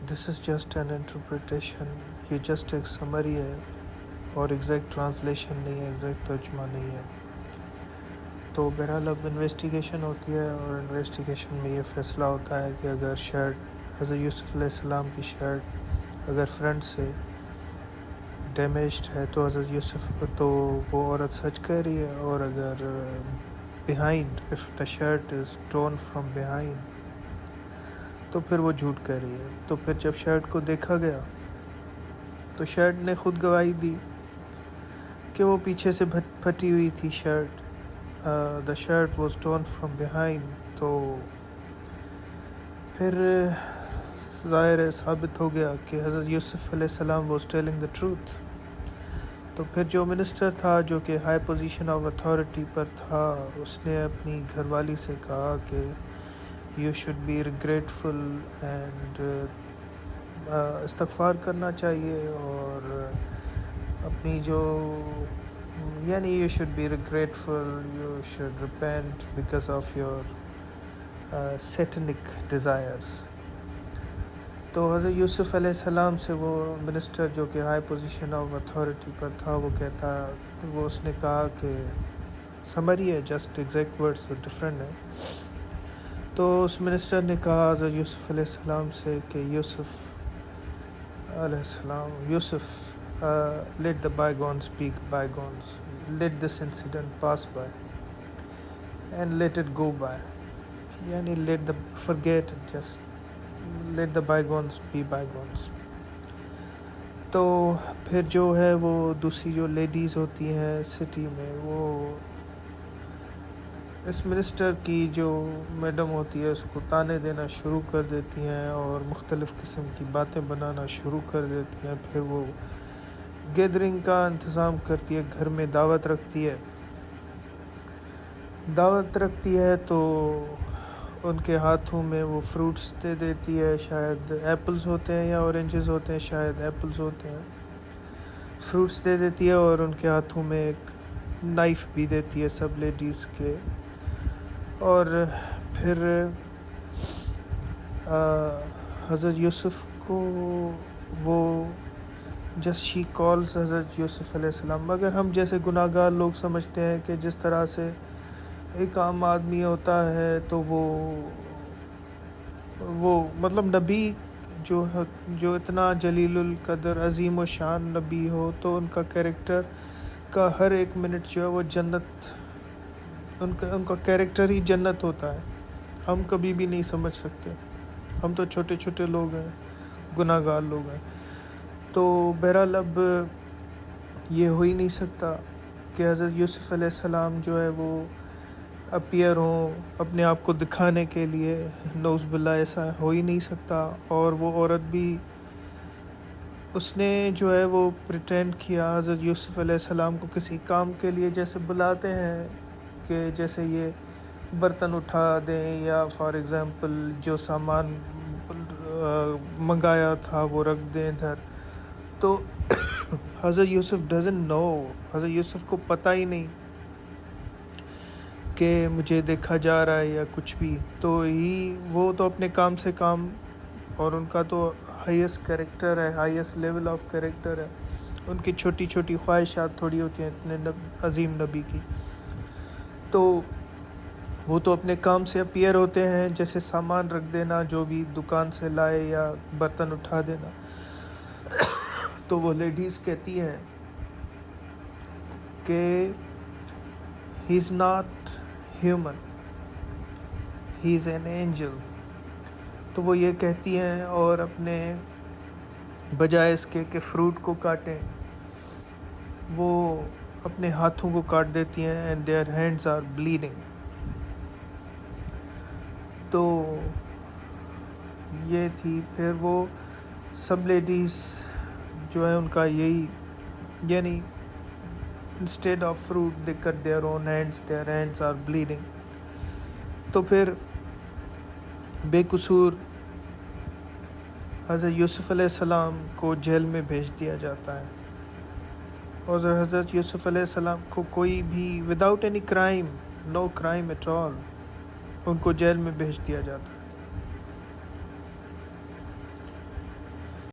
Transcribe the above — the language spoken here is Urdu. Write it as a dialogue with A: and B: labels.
A: This is just an interpretation, یہ جسٹ ایک سمری ہے اور ایگزیکٹ ٹرانسلیشن نہیں ہے، ایگزیکٹ ترجمہ نہیں ہے۔ تو بہرحال اب انویسٹیگیشن ہوتی ہے اور انویسٹیگیشن میں یہ فیصلہ ہوتا ہے کہ اگر شرٹ حضرت یوسف علیہ السلام کی شرٹ اگر فرنٹ سے ڈیمیجڈ ہے تو حضرت یوسف تو وہ عورت سچ کہہ رہی ہے، اور اگر behind if the shirt is torn from behind تو پھر وہ جھوٹ کہہ رہی ہے۔ تو پھر جب شرٹ کو دیکھا گیا تو شرٹ نے خود گواہی دی کہ وہ پیچھے سے پھٹی ہوئی تھی shirt, the shirt was torn from behind. تو پھر ظاہر ہے ثابت ہو گیا کہ حضرت یوسف علیہ السلام واز ٹیلنگ دا ٹروتھ۔ تو پھر جو منسٹر تھا جو کہ ہائی پوزیشن آف اتھارٹی پر تھا، اس نے اپنی گھر والی سے کہا کہ you should be regretful and استغفار کرنا چاہیے، اور اپنی جو یعنی you should be regretful, you should repent because of your satanic desires. تو حضرت یوسف علیہ السلام سے وہ منسٹر جو کہ ہائی پوزیشن آف اتھارٹی پر تھا وہ اس نے کہا کہ سمری ہے، جسٹ ایگزیکٹ ورڈز ڈفرینٹ ہے۔ تو اس منسٹر نے کہا حضرت یوسف علیہ السلام سے کہ Yusuf let the bygones be bygones, let this incident pass by and let it go by, یعنی let the forget it, just let the bygones be bygones. تو پھر جو ہے وہ دوسری جو لیڈیز ہوتی ہیں سٹی میں، وہ اس منسٹر کی جو میڈم ہوتی ہے اس کو تانے دینا شروع کر دیتی ہیں اور مختلف قسم کی باتیں بنانا شروع کر دیتی ہیں۔ پھر وہ گیدرنگ کا انتظام کرتی ہے، گھر میں دعوت رکھتی ہے تو ان کے ہاتھوں میں وہ فروٹس دے دیتی ہے، شاید ایپلز ہوتے ہیں یا اورنجز ہوتے ہیں، شاید ایپلز ہوتے ہیں، فروٹس دے دیتی ہے، اور ان کے ہاتھوں میں ایک نائف بھی دیتی ہے سب لیڈیز کے۔ اور پھر حضرت یوسف کو وہ جسٹ شی کالز حضرت یوسف علیہ السلام، مگر ہم جیسے گناہ گار لوگ سمجھتے ہیں کہ جس طرح سے ایک عام آدمی ہوتا ہے تو وہ مطلب نبی جو اتنا جلیل القدر عظیم و شان نبی ہو تو ان کا کیریکٹر کا ہر ایک منٹ جو ہے وہ جنت، ان کا کیریکٹر ہی جنت ہوتا ہے، ہم کبھی بھی نہیں سمجھ سکتے، ہم تو چھوٹے چھوٹے لوگ ہیں، گناہ گار لوگ ہیں۔ تو بہرحال اب یہ ہو ہی نہیں سکتا کہ حضرت یوسف علیہ السلام جو ہے وہ اپیئر ہوں اپنے آپ کو دکھانے کے لیے، نعوذ باللہ ایسا ہو ہی نہیں سکتا۔ اور وہ عورت بھی اس نے جو ہے وہ پریٹینڈ کیا حضرت یوسف علیہ السلام کو کسی کام کے لیے، جیسے بلاتے ہیں کہ جیسے یہ برتن اٹھا دیں یا فار ایگزامپل جو سامان منگایا تھا وہ رکھ دیں ادھر۔ تو حضرت یوسف ڈزنٹ نو، حضرت یوسف کو پتہ ہی نہیں کہ مجھے دیکھا جا رہا ہے یا کچھ بھی، تو وہ تو اپنے کام سے کام، اور ان کا تو ہائیسٹ کریکٹر ہے، ہائیسٹ لیول آف کریکٹر ہے، ان کی چھوٹی چھوٹی خواہشات تھوڑی ہوتی ہیں اتنے عظیم نبی کی۔ تو وہ تو اپنے کام سے اپیئر ہوتے ہیں، جیسے سامان رکھ دینا جو بھی دکان سے لائے یا برتن اٹھا دینا۔ تو وہ لیڈیز کہتی ہیں کہ he is not human, he is an angel. تو وہ یہ کہتی ہیں اور اپنے بجائے اس کے کہ فروٹ کو کاٹیں، وہ اپنے ہاتھوں کو کاٹ دیتی ہیں، and their hands are bleeding. تو یہ تھی، پھر وہ سب لیڈیز جو ہے ان کا یہی، یعنی instead of fruit they cut their own hands, their hands are bleeding. تو پھر بے قصور حضرت یوسف علیہ السلام کو جیل میں بھیج دیا جاتا ہے، اور حضرت یوسف علیہ السلام کو کوئی بھی without any crime, no crime at all, ان کو جیل میں بھیج دیا جاتا ہے۔